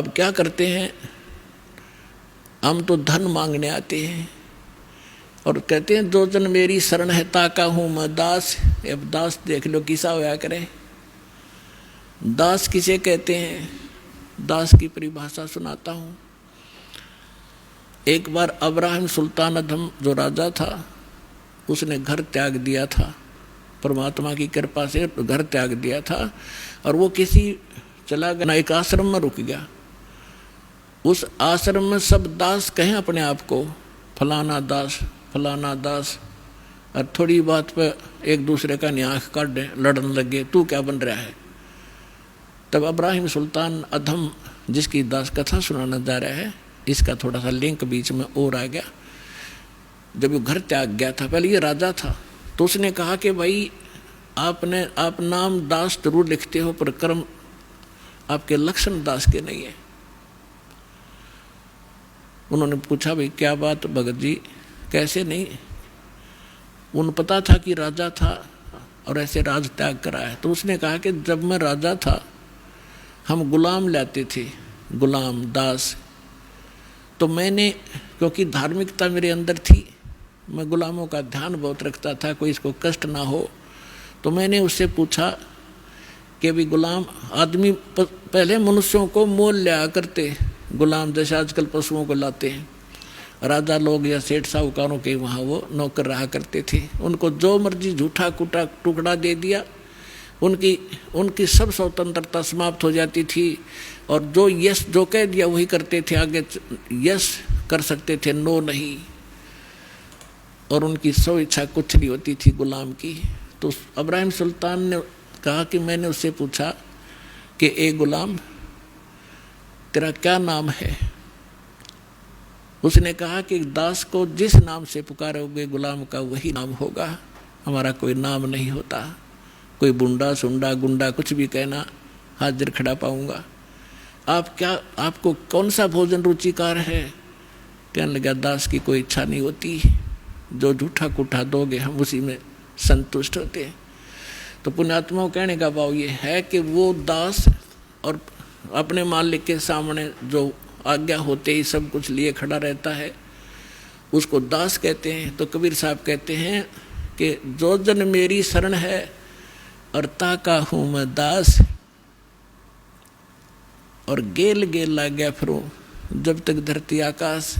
अब क्या करते हैं, हम तो धन मांगने आते हैं और कहते हैं जो जन मेरी शरण है ताका हूं मैं दास। अब दास देख लो किसा होया करे। दास किसे कहते हैं, दास की परिभाषा सुनाता हूं। एक बार अब्राहिम सुल्तान अधम जो राजा था, उसने घर त्याग दिया था, परमात्मा की कृपा से घर त्याग दिया था और वो किसी चला गया, एक आश्रम में रुक गया। उस आश्रम में सब दास कहें अपने आप को, फलाना दास फलाना दास, और थोड़ी बात पर एक दूसरे का आँख काट लड़ने लगे, तू क्या बन रहा है। तब अब्राहिम सुल्तान अधम जिसकी दास कथा सुनाना जा रहा है, इसका थोड़ा सा लिंक बीच में और आ गया। जब वो घर त्याग गया था, पहले ये राजा था, तो उसने कहा कि भाई आप नाम दास जरूर लिखते हो पर कर्म आपके लक्षण दास के नहीं है। उन्होंने पूछा भाई क्या बात भगत जी, कैसे नहीं। उन्हें पता था कि राजा था और ऐसे राज त्याग करा है। तो उसने कहा कि जब मैं राजा था हम गुलाम लाते थे, गुलाम दास, तो मैंने, क्योंकि धार्मिकता मेरे अंदर थी, मैं गुलामों का ध्यान बहुत रखता था, कोई इसको कष्ट ना हो, तो मैंने उससे पूछा कि भी गुलाम आदमी पहले मनुष्यों को मोल लिया करते, गुलाम जैसे आजकल पशुओं को लाते हैं। राजा लोग या सेठ साहूकारों के वहाँ वो नौकर रहा करते थे, उनको जो मर्जी झूठा कुटा टुकड़ा दे दिया, उनकी सब स्वतंत्रता समाप्त हो जाती थी और जो यस जो कह दिया वही करते थे, आगे यस कर सकते थे, नो नहीं, और उनकी स्व इच्छा कुछ नहीं होती थी गुलाम की। तो अब्राहिम सुल्तान ने कहा कि मैंने उससे पूछा कि ए गुलाम तेरा क्या नाम है। उसने कहा कि दास को जिस नाम से पुकारोगे गुलाम का वही नाम होगा, हमारा कोई नाम नहीं होता, कोई बुंडा सुंडा गुंडा कुछ भी कहना हाजिर खड़ा पाऊंगा। आपको कौन सा भोजन रुचिकार है। कहने लगा दास की कोई इच्छा नहीं होती, जो झूठा कुठा दोगे हम उसी में संतुष्ट होते हैं। तो पुण्यात्माओं कहने का भाव ये है कि वो दास और अपने मालिक के सामने जो आज्ञा होते ही सब कुछ लिए खड़ा रहता है, उसको दास कहते हैं। तो कबीर साहब कहते हैं कि जो जन मेरी शरण है और ताका हूँ मैं दास, और गेल गेल ला गया फिरूं जब तक धरती आकाश।